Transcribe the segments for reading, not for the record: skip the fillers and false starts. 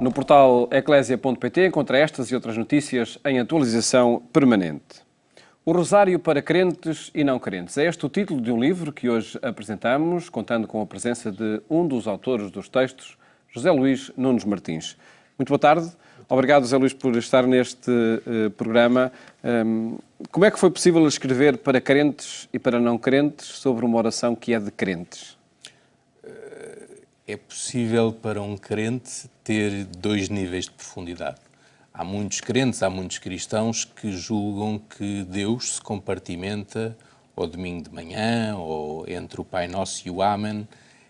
No portal eclésia.pt encontra estas e outras notícias em atualização permanente. O Rosário para crentes e não crentes. É este o título de um livro que hoje apresentamos, contando com a presença de um dos autores dos textos, José Luís Nunes Martins. Muito boa tarde. Obrigado, José Luís, por estar neste programa. Como é que foi possível escrever para crentes e para não crentes sobre uma oração que é de crentes? É possível para um crente ter dois níveis de profundidade. Há muitos crentes, há muitos cristãos que julgam que Deus se compartimenta ao domingo de manhã, ou entre o Pai Nosso e o Amém,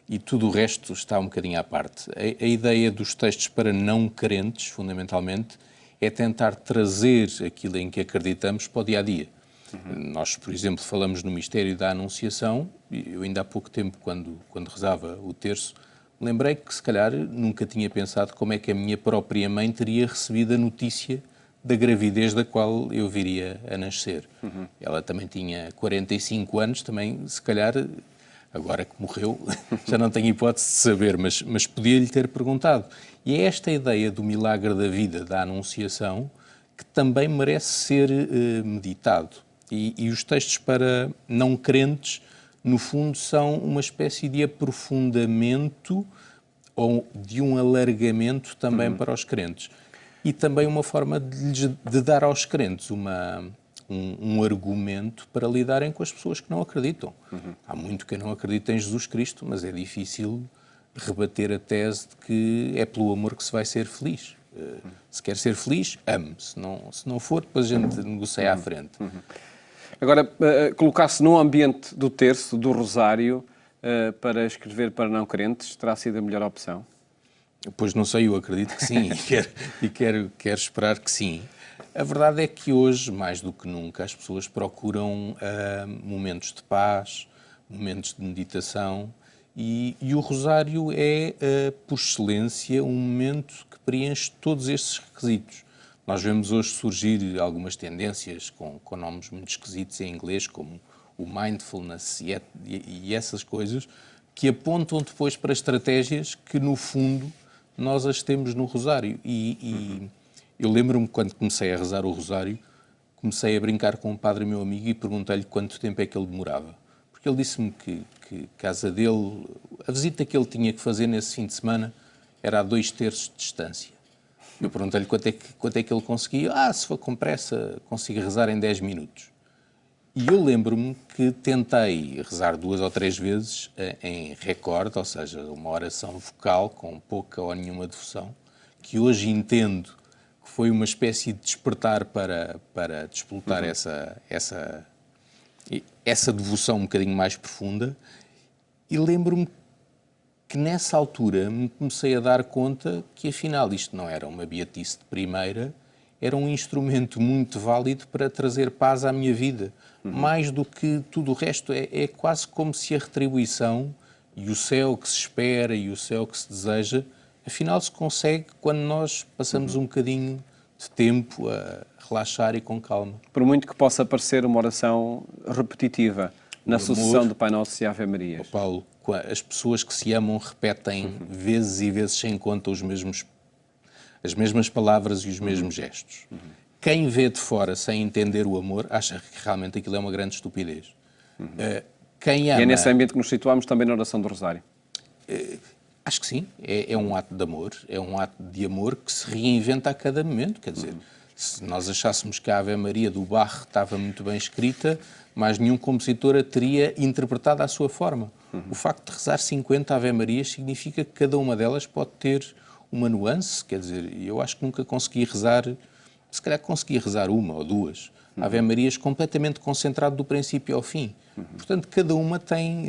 e tudo o resto está um bocadinho à parte. A ideia dos textos para não crentes, fundamentalmente, é tentar trazer aquilo em que acreditamos para o dia-a-dia. Nós, por exemplo, falamos no mistério da Anunciação. Eu ainda há pouco tempo, quando rezava o terço, lembrei que, se calhar, nunca tinha pensado como é que a minha própria mãe teria recebido a notícia da gravidez da qual eu viria a nascer. Ela também tinha 45 anos, também, se calhar, agora que morreu, já não tenho hipótese de saber, mas podia-lhe ter perguntado. E é esta ideia do milagre da vida, da Anunciação, que também merece ser meditado. E os textos para não crentes, no fundo, são uma espécie de aprofundamento ou de um alargamento também para os crentes. E também uma forma de dar aos crentes um argumento para lidarem com as pessoas que não acreditam. Há muito quem não acredita em Jesus Cristo, mas é difícil rebater a tese de que é pelo amor que se vai ser feliz. Se quer ser feliz, ame. Se não for, depois a gente negocia à frente. Agora, colocar-se num ambiente do terço, do rosário, para escrever para não crentes, terá sido a melhor opção? Pois não sei, eu acredito que sim e quero esperar que sim. A verdade é que hoje, mais do que nunca, as pessoas procuram momentos de paz, momentos de meditação e o rosário é, por excelência, um momento que preenche todos estes requisitos. Nós vemos hoje surgir algumas tendências com nomes muito esquisitos em inglês, como o mindfulness e essas coisas, que apontam depois para estratégias que, no fundo, nós as temos no rosário. E eu lembro-me, quando comecei a rezar o rosário, comecei a brincar com um padre meu amigo e perguntei-lhe quanto tempo é que ele demorava. Porque ele disse-me que casa dele, a visita que ele tinha que fazer nesse fim de semana era a 2/3 de distância. Eu perguntei-lhe quanto é que ele conseguia. Se for com pressa, consigo rezar em 10 minutos. E eu lembro-me que tentei rezar 2 ou 3 vezes em recorde, ou seja, uma oração vocal com pouca ou nenhuma devoção, que hoje entendo que foi uma espécie de despertar para despoltar essa devoção um bocadinho mais profunda. E lembro-me que nessa altura me comecei a dar conta que afinal isto não era uma beatice de primeira, era um instrumento muito válido para trazer paz à minha vida. Mais do que tudo o resto, é quase como se a retribuição e o céu que se espera e o céu que se deseja, afinal se consegue quando nós passamos um bocadinho de tempo a relaxar e com calma. Por muito que possa parecer uma oração repetitiva, na sucessão de Pai Nosso e Ave Marias. Paulo, as pessoas que se amam repetem vezes e vezes sem conta as mesmas palavras e os mesmos gestos. Quem vê de fora sem entender o amor acha que realmente aquilo é uma grande estupidez. Quem ama... E é nesse ambiente que nos situamos também na oração do rosário? Acho que sim. É um ato de amor. É um ato de amor que se reinventa a cada momento. Quer dizer, se nós achássemos que a Ave Maria do Bach estava muito bem escrita, mais nenhum compositor a teria interpretado à sua forma. O facto de rezar 50 Ave Marias significa que cada uma delas pode ter uma nuance. Quer dizer, eu acho que nunca consegui rezar, se calhar consegui rezar uma ou duas Ave Marias completamente concentrado do princípio ao fim. Portanto, cada uma tem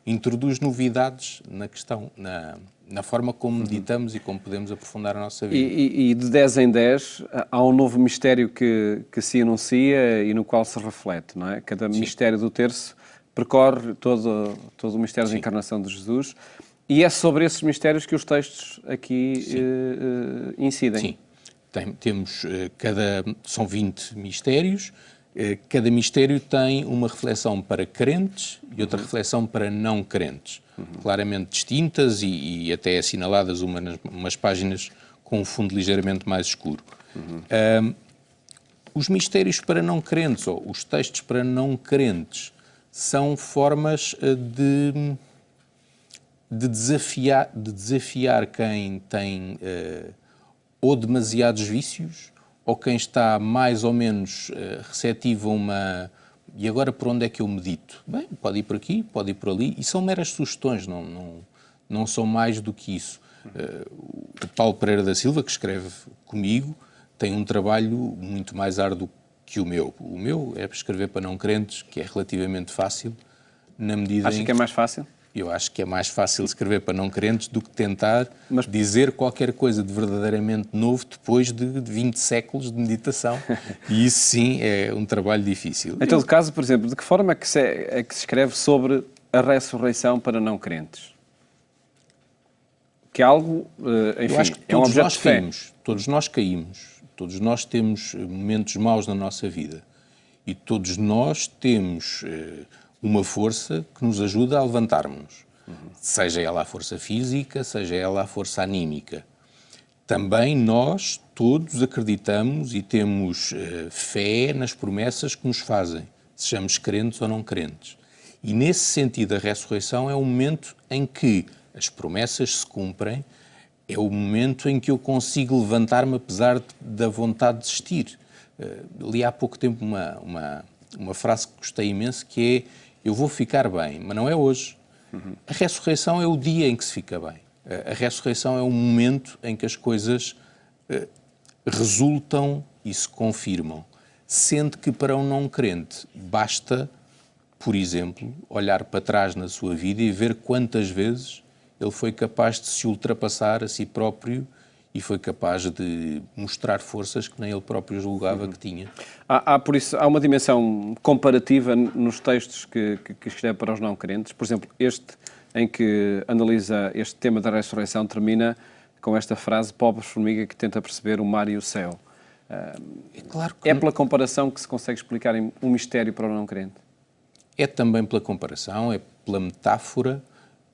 introduz novidades na questão, na forma como meditamos e como podemos aprofundar a nossa vida. E de 10 em 10 há um novo mistério que se anuncia e no qual se reflete, não é? Cada mistério do terço percorre todo o mistério da encarnação de Jesus e é sobre esses mistérios que os textos aqui incidem. Sim. Temos são 20 mistérios Cada mistério tem uma reflexão para crentes e outra reflexão para não crentes, claramente distintas e até assinaladas umas páginas com um fundo ligeiramente mais escuro. Os mistérios para não crentes, ou os textos para não crentes, são formas de desafiar quem tem ou demasiados vícios, ou quem está mais ou menos receptivo a uma... E agora por onde é que eu medito? Bem, pode ir por aqui, pode ir por ali, e são meras sugestões, não são mais do que isso. O Paulo Pereira da Silva, que escreve comigo, tem um trabalho muito mais árduo que o meu. O meu é escrever para não crentes, que é relativamente fácil, na medida Acha que é mais fácil? Eu acho que é mais fácil escrever para não crentes do que tentar dizer qualquer coisa de verdadeiramente novo depois de 20 séculos de meditação. E isso sim é um trabalho difícil. Em todo caso, por exemplo, de que forma é que se escreve sobre a ressurreição para não crentes? Que é algo, enfim, Eu acho que é um objeto de fé. Todos nós caímos, todos nós temos momentos maus na nossa vida e todos nós temos uma força que nos ajuda a levantarmos, seja ela a força física, seja ela a força anímica. Também nós todos acreditamos e temos fé nas promessas que nos fazem, sejamos crentes ou não crentes. E nesse sentido a ressurreição é o momento em que as promessas se cumprem, é o momento em que eu consigo levantar-me apesar da vontade de desistir. Li há pouco tempo uma frase que gostei imenso, que é: eu vou ficar bem, mas não é hoje. A ressurreição é o dia em que se fica bem. A ressurreição é o momento em que as coisas resultam e se confirmam. Sendo que para um não crente basta, por exemplo, olhar para trás na sua vida e ver quantas vezes ele foi capaz de se ultrapassar a si próprio e foi capaz de mostrar forças que nem ele próprio julgava que tinha. Por isso, há uma dimensão comparativa nos textos que escreve para os não crentes. Por exemplo, este em que analisa este tema da ressurreição termina com esta frase: pobre formiga que tenta perceber o mar e o céu. Claro que é pela comparação que se consegue explicar um mistério para o não crente? É também pela comparação, é pela metáfora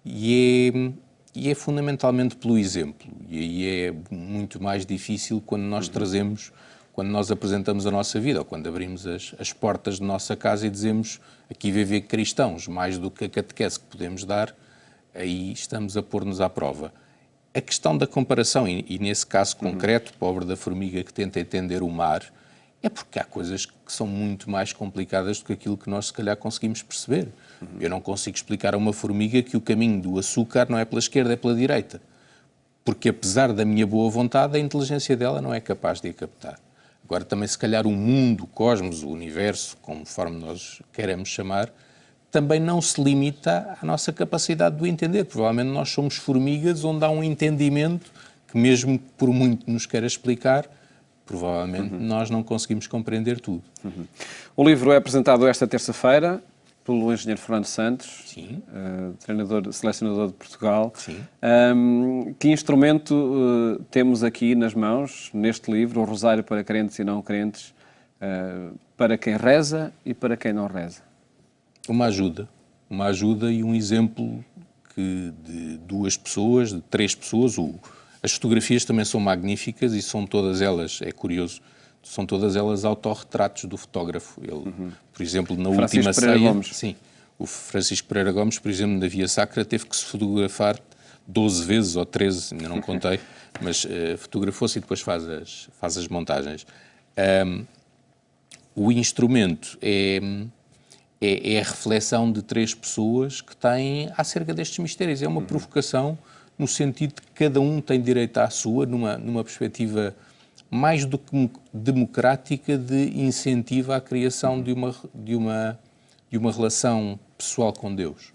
e é fundamentalmente pelo exemplo. E aí é muito mais difícil quando nós quando nós apresentamos a nossa vida, ou quando abrimos as portas de nossa casa e dizemos: aqui viver cristãos, mais do que a catequese que podemos dar, aí estamos a pôr-nos à prova. A questão da comparação, e nesse caso concreto, pobre da formiga que tenta entender o mar, é porque há coisas que são muito mais complicadas do que aquilo que nós se calhar conseguimos perceber. Eu não consigo explicar a uma formiga que o caminho do açúcar não é pela esquerda, é pela direita. Porque apesar da minha boa vontade, a inteligência dela não é capaz de a captar. Agora também se calhar o mundo, o cosmos, o universo, conforme nós queremos chamar, também não se limita à nossa capacidade de o entender. Provavelmente nós somos formigas onde há um entendimento que mesmo por muito nos queira explicar, provavelmente nós não conseguimos compreender tudo. O livro é apresentado esta terça-feira pelo engenheiro Fernando Santos, selecionador de Portugal. Sim. Que instrumento temos aqui nas mãos, neste livro, o Rosário para crentes e não crentes, para quem reza e para quem não reza? Uma ajuda e um exemplo de duas pessoas, de três pessoas. As fotografias também são magníficas e são todas elas, é curioso, são todas elas autorretratos do fotógrafo. Ele, por exemplo, na última ceia... Sim, o Francisco Pereira Gomes, por exemplo, na Via Sacra, teve que se fotografar 12 vezes ou 13, ainda não contei, mas fotografou-se e depois faz as montagens. O instrumento é a reflexão de três pessoas que têm acerca destes mistérios. É uma provocação no sentido de que cada um tem direito à sua, numa perspectiva mais do que democrática, de incentivo à criação de uma relação pessoal com Deus.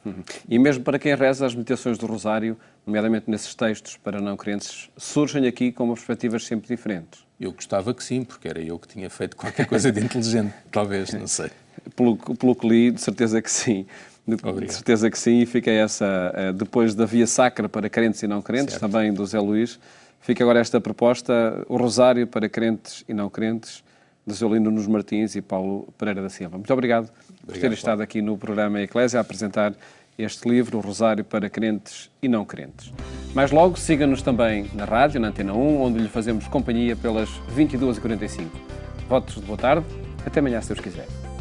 E mesmo para quem reza, as meditações do Rosário, nomeadamente nesses textos para não crentes, surgem aqui com uma perspectivas sempre diferentes? Eu gostava que sim, porque era eu que tinha feito qualquer coisa de inteligente, talvez, não sei. Pelo que li, de certeza que sim. Obrigado. De certeza que sim, e fica essa, depois da Via Sacra para crentes e não crentes, certo, também do Zé Luís, fica agora esta proposta, o Rosário para crentes e não crentes, de Zolino Nunes Martins e Paulo Pereira da Silva. Muito obrigado por terem estado aqui no programa Eclésia a apresentar este livro, O Rosário para Crentes e Não Crentes. Mais logo, siga-nos também na rádio, na Antena 1, onde lhe fazemos companhia pelas 22h45. Votos de boa tarde. Até amanhã, se Deus quiser.